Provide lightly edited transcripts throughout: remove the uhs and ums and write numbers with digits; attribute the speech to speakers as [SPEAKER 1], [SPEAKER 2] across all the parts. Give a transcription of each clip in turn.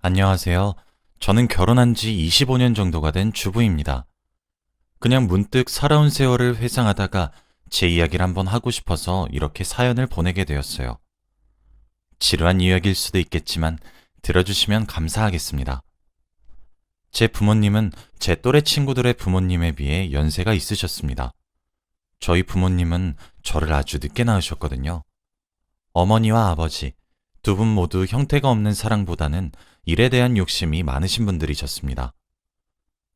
[SPEAKER 1] 안녕하세요. 저는 결혼한 지 25년 정도가 된 주부입니다. 그냥 문득 살아온 세월을 회상하다가 제 이야기를 한번 하고 싶어서 이렇게 사연을 보내게 되었어요. 지루한 이야기일 수도 있겠지만 들어주시면 감사하겠습니다. 제 부모님은 제 또래 친구들의 부모님에 비해 연세가 있으셨습니다. 저희 부모님은 저를 아주 늦게 낳으셨거든요. 어머니와 아버지, 두 분 모두 형태가 없는 사랑보다는 일에 대한 욕심이 많으신 분들이셨습니다.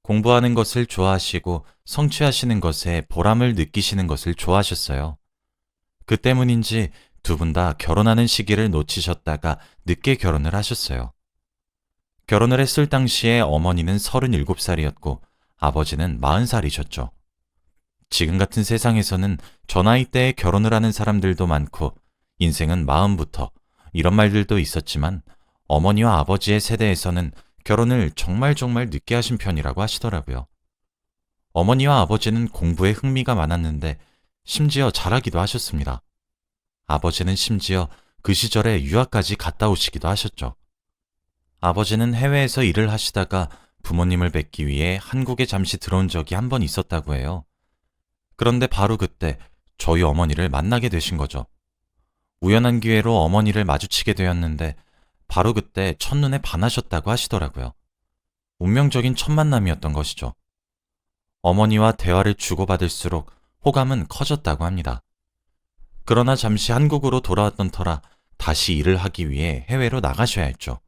[SPEAKER 1] 공부하는 것을 좋아하시고 성취하시는 것에 보람을 느끼시는 것을 좋아하셨어요. 그 때문인지 두 분 다 결혼하는 시기를 놓치셨다가 늦게 결혼을 하셨어요. 결혼을 했을 당시에 어머니는 37살이었고 아버지는 40살이셨죠. 지금 같은 세상에서는 저 나이 때에 결혼을 하는 사람들도 많고 인생은 마음부터 이런 말들도 있었지만 어머니와 아버지의 세대에서는 결혼을 정말 늦게 하신 편이라고 하시더라고요. 어머니와 아버지는 공부에 흥미가 많았는데 심지어 잘하기도 하셨습니다. 아버지는 심지어 그 시절에 유학까지 갔다 오시기도 하셨죠. 아버지는 해외에서 일을 하시다가 부모님을 뵙기 위해 한국에 잠시 들어온 적이 한 번 있었다고 해요. 그런데 바로 그때 저희 어머니를 만나게 되신 거죠. 우연한 기회로 어머니를 마주치게 되었는데 바로 그때 첫눈에 반하셨다고 하시더라고요. 운명적인 첫 만남이었던 것이죠. 어머니와 대화를 주고받을수록 호감은 커졌다고 합니다. 그러나 잠시 한국으로 돌아왔던 터라 다시 일을 하기 위해 해외로 나가셔야 했죠.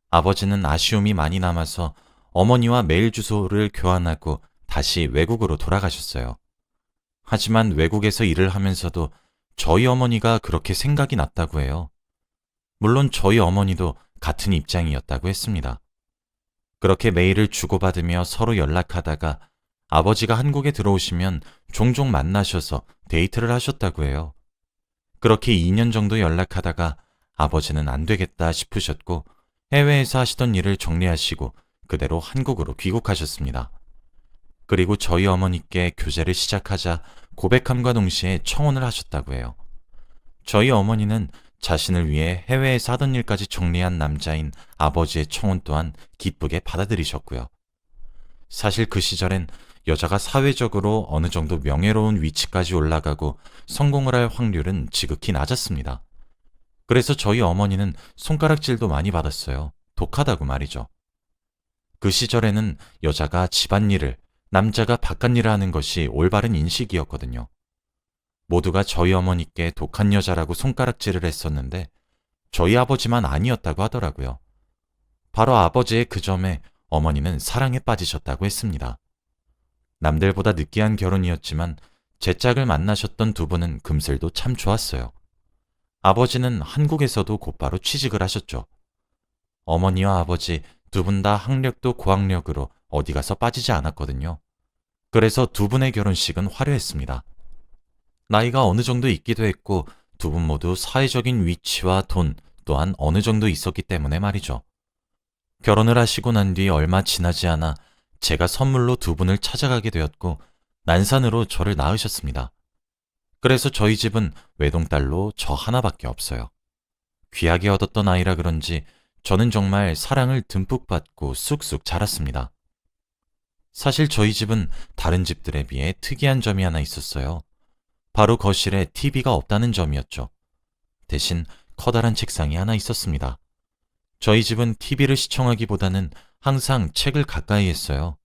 [SPEAKER 1] 아버지는 아쉬움이 많이 남아서 어머니와 메일 주소를 교환하고 다시 외국으로 돌아가셨어요. 하지만 외국에서 일을 하면서도 저희 어머니가 그렇게 생각이 났다고 해요. 물론 저희 어머니도 같은 입장이었다고 했습니다. 그렇게 메일을 주고받으며 서로 연락하다가 아버지가 한국에 들어오시면 종종 만나셔서 데이트를 하셨다고 해요. 그렇게 2년 정도 연락하다가 아버지는 안 되겠다 싶으셨고 해외에서 하시던 일을 정리하시고 그대로 한국으로 귀국하셨습니다. 그리고 저희 어머니께 교제를 시작하자 고백함과 동시에 청혼을 하셨다고 해요. 저희 어머니는 자신을 위해 해외에서 하던 일까지 정리한 남자인 아버지의 청혼 또한 기쁘게 받아들이셨고요. 사실 그 시절엔 여자가 사회적으로 어느 정도 명예로운 위치까지 올라가고 성공을 할 확률은 지극히 낮았습니다. 그래서 저희 어머니는 손가락질도 많이 받았어요. 독하다고 말이죠. 그 시절에는 여자가 집안일을, 남자가 바깥일을 하는 것이 올바른 인식이었거든요. 모두가 저희 어머니께 독한 여자라고 손가락질을 했었는데 저희 아버지만 아니었다고 하더라고요. 바로 아버지의 그 점에 어머니는 사랑에 빠지셨다고 했습니다. 남들보다 느끼한 결혼이었지만 제 짝을 만나셨던 두 분은 금슬도 참 좋았어요. 아버지는 한국에서도 곧바로 취직을 하셨죠. 어머니와 아버지 두 분 다 학력도 고학력으로 어디 가서 빠지지 않았거든요. 그래서 두 분의 결혼식은 화려했습니다. 나이가 어느 정도 있기도 했고 두 분 모두 사회적인 위치와 돈 또한 어느 정도 있었기 때문에 말이죠. 결혼을 하시고 난 뒤 얼마 지나지 않아 제가 선물로 두 분을 찾아가게 되었고 난산으로 저를 낳으셨습니다. 그래서 저희 집은 외동딸로 저 하나밖에 없어요. 귀하게 얻었던 아이라 그런지 저는 정말 사랑을 듬뿍 받고 쑥쑥 자랐습니다. 사실 저희 집은 다른 집들에 비해 특이한 점이 하나 있었어요. 바로 거실에 TV가 없다는 점이었죠. 대신 커다란 책상이 하나 있었습니다. 저희 집은 TV를 시청하기보다는 항상 책을 가까이 했어요.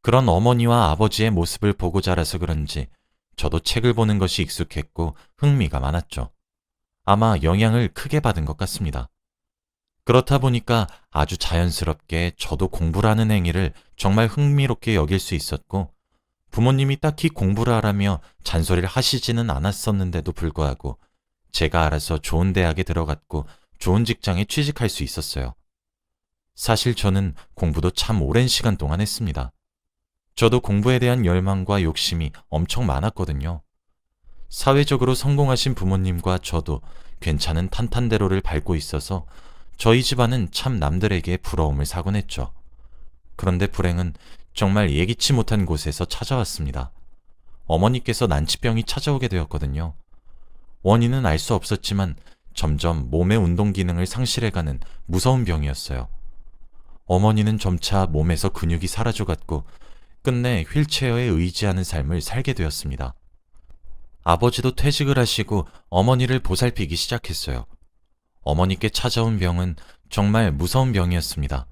[SPEAKER 1] 그런 어머니와 아버지의 모습을 보고 자라서 그런지 저도 책을 보는 것이 익숙했고 흥미가 많았죠. 아마 영향을 크게 받은 것 같습니다. 그렇다 보니까 아주 자연스럽게 저도 공부를 하는 행위를 정말 흥미롭게 여길 수 있었고 부모님이 딱히 공부를 하라며 잔소리를 하시지는 않았었는데도 불구하고 제가 알아서 좋은 대학에 들어갔고 좋은 직장에 취직할 수 있었어요. 사실 저는 공부도 참 오랜 시간 동안 했습니다. 저도 공부에 대한 열망과 욕심이 엄청 많았거든요. 사회적으로 성공하신 부모님과 저도 괜찮은 탄탄대로를 밟고 있어서 저희 집안은 참 남들에게 부러움을 사곤 했죠. 그런데 불행은 정말 예기치 못한 곳에서 찾아왔습니다. 어머니께서 난치병이 찾아오게 되었거든요. 원인은 알 수 없었지만 점점 몸의 운동 기능을 상실해가는 무서운 병이었어요. 어머니는 점차 몸에서 근육이 사라져갔고 끝내 휠체어에 의지하는 삶을 살게 되었습니다. 아버지도 퇴직을 하시고 어머니를 보살피기 시작했어요. 어머니께 찾아온 병은 정말 무서운 병이었습니다.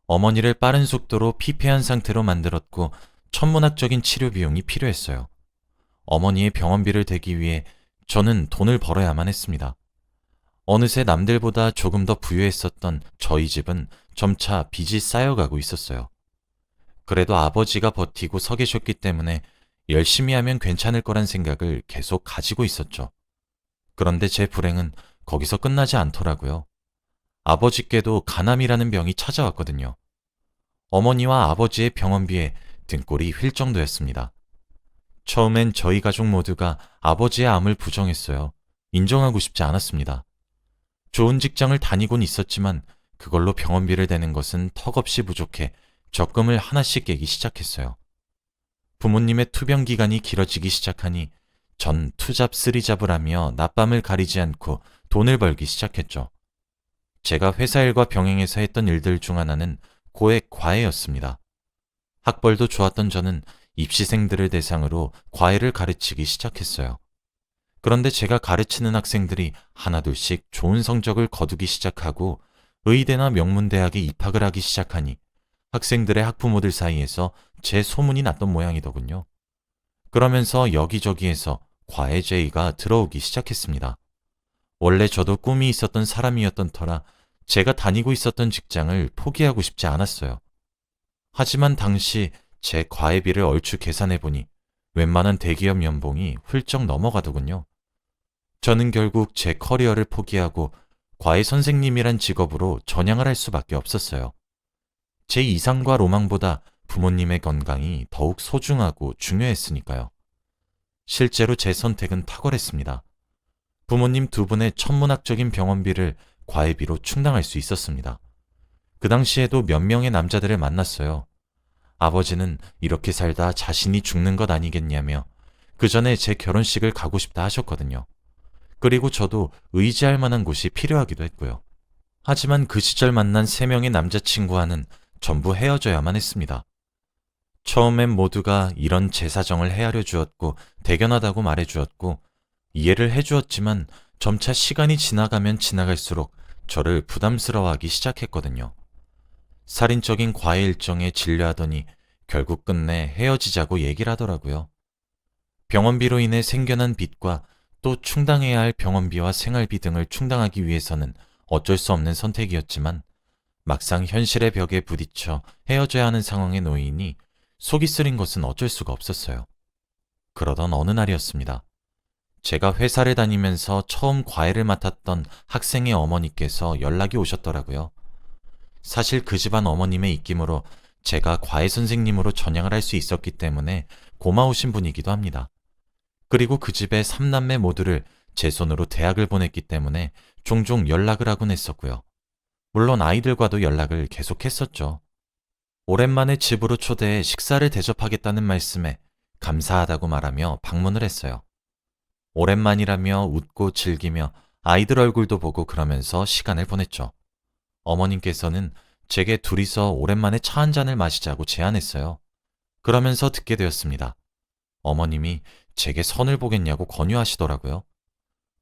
[SPEAKER 1] 어머니를 빠른 속도로 피폐한 상태로 만들었고 천문학적인 치료 비용이 필요했어요. 어머니의 병원비를 대기 위해 저는 돈을 벌어야만 했습니다. 어느새 남들보다 조금 더 부유했었던 저희 집은 점차 빚이 쌓여가고 있었어요. 그래도 아버지가 버티고 서 계셨기 때문에 열심히 하면 괜찮을 거란 생각을 계속 가지고 있었죠. 그런데 제 불행은 거기서 끝나지 않더라고요. 아버지께도 간암이라는 병이 찾아왔거든요. 어머니와 아버지의 병원비에 등골이 휠 정도였습니다. 처음엔 저희 가족 모두가 아버지의 암을 부정했어요. 인정하고 싶지 않았습니다. 좋은 직장을 다니곤 있었지만 그걸로 병원비를 대는 것은 턱없이 부족해 적금을 하나씩 깨기 시작했어요. 부모님의 투병 기간이 길어지기 시작하니 전 투잡 쓰리잡을 하며 낮밤을 가리지 않고 돈을 벌기 시작했죠. 제가 회사 일과 병행해서 했던 일들 중 하나는 고액 과외였습니다. 학벌도 좋았던 저는 입시생들을 대상으로 과외를 가르치기 시작했어요. 그런데 제가 가르치는 학생들이 하나둘씩 좋은 성적을 거두기 시작하고 의대나 명문대학에 입학을 하기 시작하니 학생들의 학부모들 사이에서 제 소문이 났던 모양이더군요. 그러면서 여기저기에서 과외 제의가 들어오기 시작했습니다. 원래 저도 꿈이 있었던 사람이었던 터라 제가 다니고 있었던 직장을 포기하고 싶지 않았어요. 하지만 당시 제 과외비를 얼추 계산해보니 웬만한 대기업 연봉이 훌쩍 넘어가더군요. 저는 결국 제 커리어를 포기하고 과외 선생님이란 직업으로 전향을 할 수밖에 없었어요. 제 이상과 로망보다 부모님의 건강이 더욱 소중하고 중요했으니까요. 실제로 제 선택은 탁월했습니다. 부모님 두 분의 천문학적인 병원비를 과외비로 충당할 수 있었습니다. 그 당시에도 몇 명의 남자들을 만났어요. 아버지는 이렇게 살다 자신이 죽는 것 아니겠냐며 그 전에 제 결혼식을 가고 싶다 하셨거든요. 그리고 저도 의지할 만한 곳이 필요하기도 했고요. 하지만 그 시절 만난 3명의 남자친구와는 전부 헤어져야만 했습니다. 처음엔 모두가 이런 제 사정을 헤아려 주었고 대견하다고 말해 주었고 이해를 해 주었지만 점차 시간이 지나가면 지나갈수록 저를 부담스러워하기 시작했거든요. 살인적인 과외 일정에 질려하더니 결국 끝내 헤어지자고 얘기를 하더라고요. 병원비로 인해 생겨난 빚과 또 충당해야 할 병원비와 생활비 등을 충당하기 위해서는 어쩔 수 없는 선택이었지만 막상 현실의 벽에 부딪혀 헤어져야 하는 상황에 놓이니 속이 쓰린 것은 어쩔 수가 없었어요. 그러던 어느 날이었습니다. 제가 회사를 다니면서 처음 과외를 맡았던 학생의 어머니께서 연락이 오셨더라고요. 사실 그 집안 어머님의 입김으로 제가 과외 선생님으로 전향을 할 수 있었기 때문에 고마우신 분이기도 합니다. 그리고 그 집의 3남매 모두를 제 손으로 대학을 보냈기 때문에 종종 연락을 하곤 했었고요. 물론 아이들과도 연락을 계속했었죠. 오랜만에 집으로 초대해 식사를 대접하겠다는 말씀에 감사하다고 말하며 방문을 했어요. 오랜만이라며 웃고 즐기며 아이들 얼굴도 보고 그러면서 시간을 보냈죠. 어머님께서는 제게 둘이서 오랜만에 차 한 잔을 마시자고 제안했어요. 그러면서 듣게 되었습니다. 어머님이 제게 선을 보겠냐고 권유하시더라고요.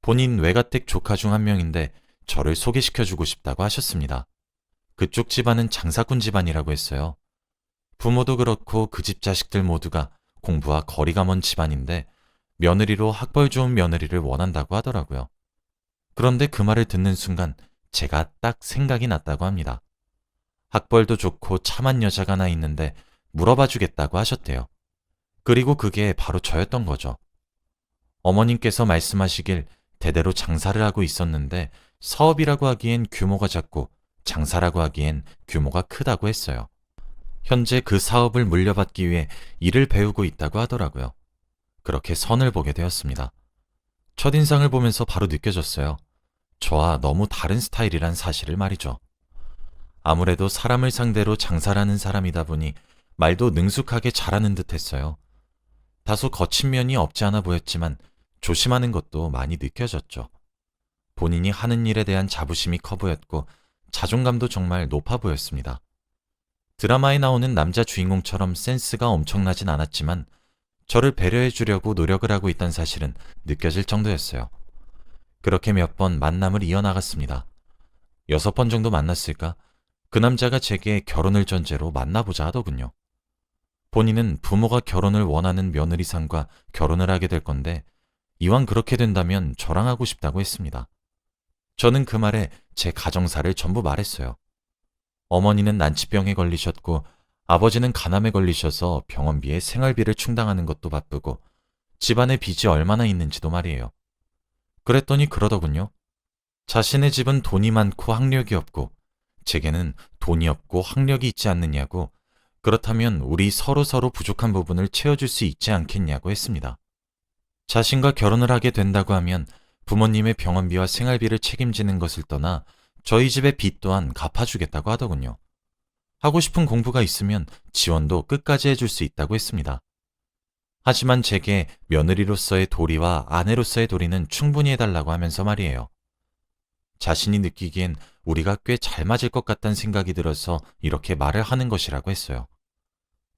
[SPEAKER 1] 본인 외가댁 조카 중 한 명인데 저를 소개시켜주고 싶다고 하셨습니다. 그쪽 집안은 장사꾼 집안이라고 했어요. 부모도 그렇고 그 집 자식들 모두가 공부와 거리가 먼 집안인데 며느리로 학벌 좋은 며느리를 원한다고 하더라고요. 그런데 그 말을 듣는 순간 제가 딱 생각이 났다고 합니다. 학벌도 좋고 참한 여자가 하나 있는데 물어봐 주겠다고 하셨대요. 그리고 그게 바로 저였던 거죠. 어머님께서 말씀하시길 대대로 장사를 하고 있었는데 사업이라고 하기엔 규모가 작고 장사라고 하기엔 규모가 크다고 했어요. 현재 그 사업을 물려받기 위해 일을 배우고 있다고 하더라고요. 그렇게 선을 보게 되었습니다. 첫인상을 보면서 바로 느껴졌어요. 저와 너무 다른 스타일이란 사실을 말이죠. 아무래도 사람을 상대로 장사를 하는 사람이다 보니 말도 능숙하게 잘하는 듯 했어요. 다소 거친 면이 없지 않아 보였지만 조심하는 것도 많이 느껴졌죠. 본인이 하는 일에 대한 자부심이 커 보였고 자존감도 정말 높아 보였습니다. 드라마에 나오는 남자 주인공처럼 센스가 엄청나진 않았지만 저를 배려해 주려고 노력을 하고 있다는 사실은 느껴질 정도였어요. 그렇게 몇 번 만남을 이어나갔습니다. 6번 정도 만났을까? 그 남자가 제게 결혼을 전제로 만나보자 하더군요. 본인은 부모가 결혼을 원하는 며느리상과 결혼을 하게 될 건데 이왕 그렇게 된다면 저랑 하고 싶다고 했습니다. 저는 그 말에 제 가정사를 전부 말했어요. 어머니는 난치병에 걸리셨고 아버지는 간암에 걸리셔서 병원비에 생활비를 충당하는 것도 바쁘고 집안에 빚이 얼마나 있는지도 말이에요. 그랬더니 그러더군요. 자신의 집은 돈이 많고 학력이 없고 제게는 돈이 없고 학력이 있지 않느냐고, 그렇다면 우리 서로 부족한 부분을 채워줄 수 있지 않겠냐고 했습니다. 자신과 결혼을 하게 된다고 하면 부모님의 병원비와 생활비를 책임지는 것을 떠나 저희 집의 빚 또한 갚아주겠다고 하더군요. 하고 싶은 공부가 있으면 지원도 끝까지 해줄 수 있다고 했습니다. 하지만 제게 며느리로서의 도리와 아내로서의 도리는 충분히 해달라고 하면서 말이에요. 자신이 느끼기엔 우리가 꽤 잘 맞을 것 같다는 생각이 들어서 이렇게 말을 하는 것이라고 했어요.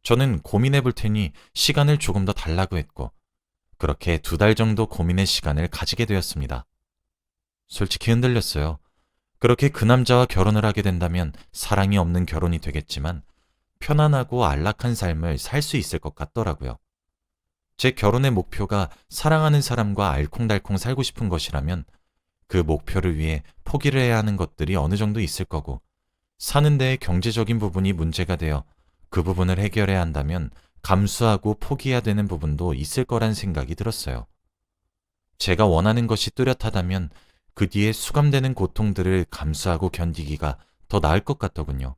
[SPEAKER 1] 저는 고민해 볼 테니 시간을 조금 더 달라고 했고, 그렇게 2달 정도 고민의 시간을 가지게 되었습니다. 솔직히 흔들렸어요. 그렇게 그 남자와 결혼을 하게 된다면 사랑이 없는 결혼이 되겠지만 편안하고 안락한 삶을 살 수 있을 것 같더라고요. 제 결혼의 목표가 사랑하는 사람과 알콩달콩 살고 싶은 것이라면 그 목표를 위해 포기를 해야 하는 것들이 어느 정도 있을 거고, 사는 데에 경제적인 부분이 문제가 되어 그 부분을 해결해야 한다면 감수하고 포기해야 되는 부분도 있을 거란 생각이 들었어요. 제가 원하는 것이 뚜렷하다면 그 뒤에 수감되는 고통들을 감수하고 견디기가 더 나을 것 같더군요.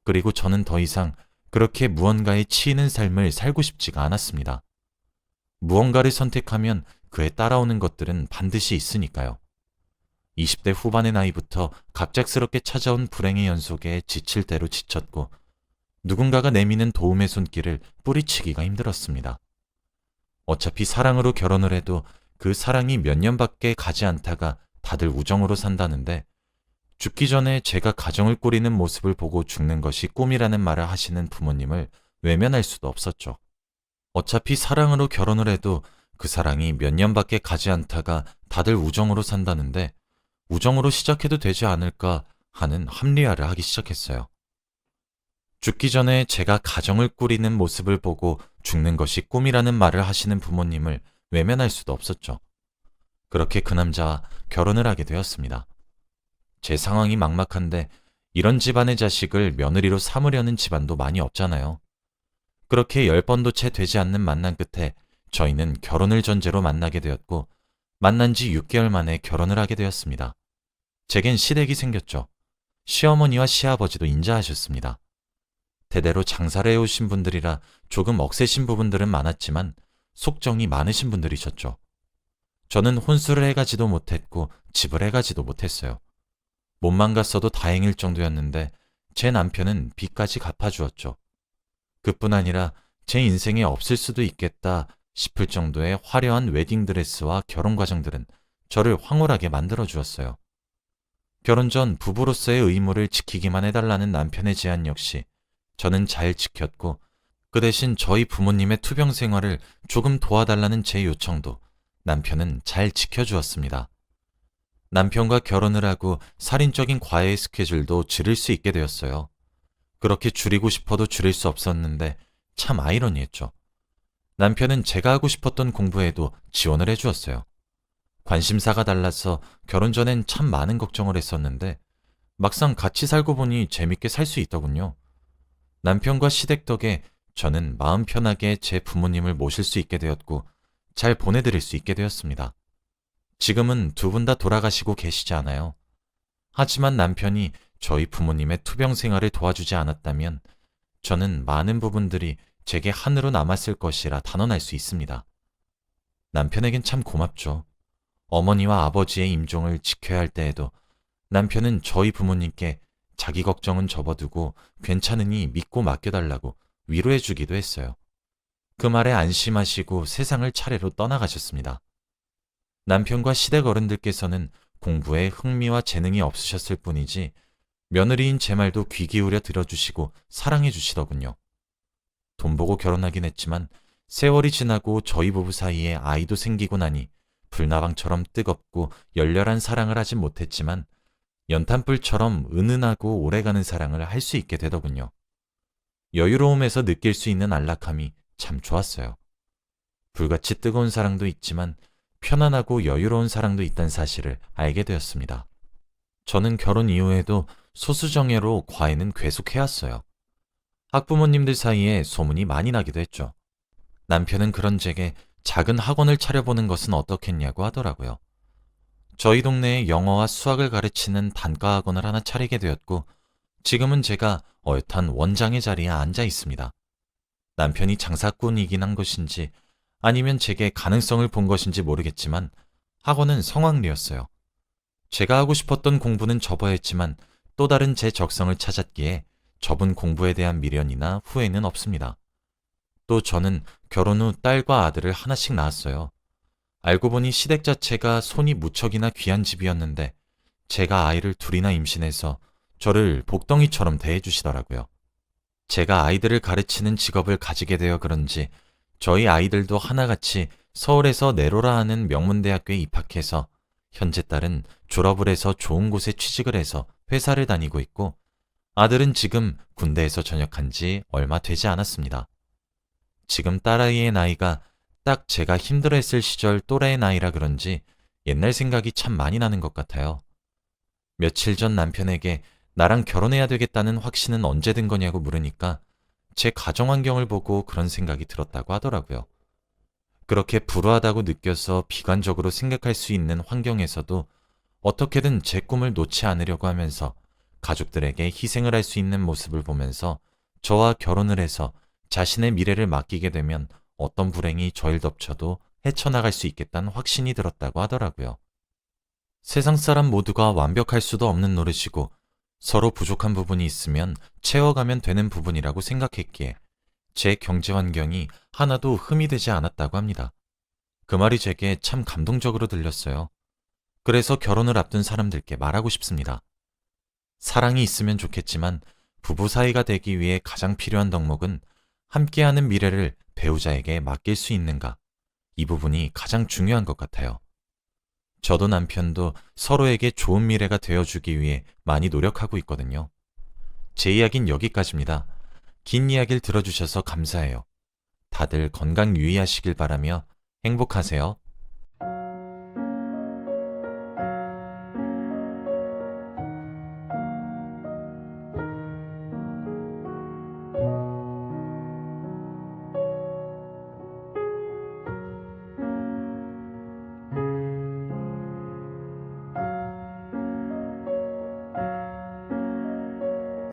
[SPEAKER 1] 그리고 저는 더 이상 그렇게 무언가에 치이는 삶을 살고 싶지가 않았습니다. 무언가를 선택하면 그에 따라오는 것들은 반드시 있으니까요. 20대 후반의 나이부터 갑작스럽게 찾아온 불행의 연속에 지칠 대로 지쳤고 누군가가 내미는 도움의 손길을 뿌리치기가 힘들었습니다. 어차피 사랑으로 결혼을 해도 그 사랑이 몇 년밖에 가지 않다가 다들 우정으로 산다는데 죽기 전에 제가 가정을 꾸리는 모습을 보고 죽는 것이 꿈이라는 말을 하시는 부모님을 외면할 수도 없었죠. 어차피 사랑으로 결혼을 해도 그 사랑이 몇 년밖에 가지 않다가 다들 우정으로 산다는데 우정으로 시작해도 되지 않을까 하는 합리화를 하기 시작했어요. 죽기 전에 제가 가정을 꾸리는 모습을 보고 죽는 것이 꿈이라는 말을 하시는 부모님을 외면할 수도 없었죠. 그렇게 그 남자와 결혼을 하게 되었습니다. 제 상황이 막막한데 이런 집안의 자식을 며느리로 삼으려는 집안도 많이 없잖아요. 그렇게 10번도 채 되지 않는 만남 끝에 저희는 결혼을 전제로 만나게 되었고 만난 지 6개월 만에 결혼을 하게 되었습니다. 제겐 시댁이 생겼죠. 시어머니와 시아버지도 인자하셨습니다. 대대로 장사를 해오신 분들이라 조금 억세신 부분들은 많았지만 속정이 많으신 분들이셨죠. 저는 혼수를 해가지도 못했고 집을 해가지도 못했어요. 몸만 갔어도 다행일 정도였는데 제 남편은 빚까지 갚아주었죠. 그뿐 아니라 제 인생에 없을 수도 있겠다 싶을 정도의 화려한 웨딩드레스와 결혼 과정들은 저를 황홀하게 만들어주었어요. 결혼 전 부부로서의 의무를 지키기만 해달라는 남편의 제안 역시 저는 잘 지켰고 그 대신 저희 부모님의 투병 생활을 조금 도와달라는 제 요청도 남편은 잘 지켜주었습니다. 남편과 결혼을 하고 살인적인 과외의 스케줄도 줄일 수 있게 되었어요. 그렇게 줄이고 싶어도 줄일 수 없었는데 참 아이러니했죠. 남편은 제가 하고 싶었던 공부에도 지원을 해주었어요. 관심사가 달라서 결혼 전엔 참 많은 걱정을 했었는데 막상 같이 살고 보니 재밌게 살 수 있더군요. 남편과 시댁 덕에 저는 마음 편하게 제 부모님을 모실 수 있게 되었고 잘 보내드릴 수 있게 되었습니다. 지금은 2분 다 돌아가시고 계시지 않아요. 하지만 남편이 저희 부모님의 투병 생활을 도와주지 않았다면 저는 많은 부분들이 제게 한으로 남았을 것이라 단언할 수 있습니다. 남편에겐 참 고맙죠. 어머니와 아버지의 임종을 지켜야 할 때에도 남편은 저희 부모님께 자기 걱정은 접어두고 괜찮으니 믿고 맡겨달라고 위로해주기도 했어요. 그 말에 안심하시고 세상을 차례로 떠나가셨습니다. 남편과 시댁 어른들께서는 공부에 흥미와 재능이 없으셨을 뿐이지 며느리인 제 말도 귀 기울여 들어주시고 사랑해 주시더군요. 돈 보고 결혼하긴 했지만 세월이 지나고 저희 부부 사이에 아이도 생기고 나니 불나방처럼 뜨겁고 열렬한 사랑을 하진 못했지만 연탄불처럼 은은하고 오래가는 사랑을 할 수 있게 되더군요. 여유로움에서 느낄 수 있는 안락함이 참 좋았어요. 불같이 뜨거운 사랑도 있지만 편안하고 여유로운 사랑도 있다는 사실을 알게 되었습니다. 저는 결혼 이후에도 소수정예로 과외는 계속해왔어요. 학부모님들 사이에 소문이 많이 나기도 했죠. 남편은 그런 제게 작은 학원을 차려보는 것은 어떻겠냐고 하더라고요. 저희 동네에 영어와 수학을 가르치는 단과 학원을 하나 차리게 되었고 지금은 제가 어엿한 원장의 자리에 앉아 있습니다. 남편이 장사꾼이긴 한 것인지 아니면 제게 가능성을 본 것인지 모르겠지만 학원은 성황리였어요. 제가 하고 싶었던 공부는 접어야 했지만 또 다른 제 적성을 찾았기에 접은 공부에 대한 미련이나 후회는 없습니다. 또 저는 결혼 후 딸과 아들을 하나씩 낳았어요. 알고 보니 시댁 자체가 손이 무척이나 귀한 집이었는데 제가 아이를 둘이나 임신해서 저를 복덩이처럼 대해주시더라고요. 제가 아이들을 가르치는 직업을 가지게 되어 그런지 저희 아이들도 하나같이 서울에서 내로라 하는 명문대학교에 입학해서 현재 딸은 졸업을 해서 좋은 곳에 취직을 해서 회사를 다니고 있고 아들은 지금 군대에서 전역한 지 얼마 되지 않았습니다. 지금 딸아이의 나이가 딱 제가 힘들어했을 시절 또래의 나이라 그런지 옛날 생각이 참 많이 나는 것 같아요. 며칠 전 남편에게 나랑 결혼해야 되겠다는 확신은 언제 든 거냐고 물으니까 제 가정 환경을 보고 그런 생각이 들었다고 하더라고요. 그렇게 불우하다고 느껴서 비관적으로 생각할 수 있는 환경에서도 어떻게든 제 꿈을 놓지 않으려고 하면서 가족들에게 희생을 할 수 있는 모습을 보면서 저와 결혼을 해서 자신의 미래를 맡기게 되면 어떤 불행이 저를 덮쳐도 헤쳐나갈 수 있겠다는 확신이 들었다고 하더라고요. 세상 사람 모두가 완벽할 수도 없는 노릇이고 서로 부족한 부분이 있으면 채워가면 되는 부분이라고 생각했기에 제 경제 환경이 하나도 흠이 되지 않았다고 합니다. 그 말이 제게 참 감동적으로 들렸어요. 그래서 결혼을 앞둔 사람들께 말하고 싶습니다. 사랑이 있으면 좋겠지만 부부 사이가 되기 위해 가장 필요한 덕목은 함께하는 미래를 배우자에게 맡길 수 있는가. 이 부분이 가장 중요한 것 같아요. 저도 남편도 서로에게 좋은 미래가 되어주기 위해 많이 노력하고 있거든요. 제 이야기는 여기까지입니다. 긴 이야기를 들어주셔서 감사해요. 다들 건강 유의하시길 바라며 행복하세요.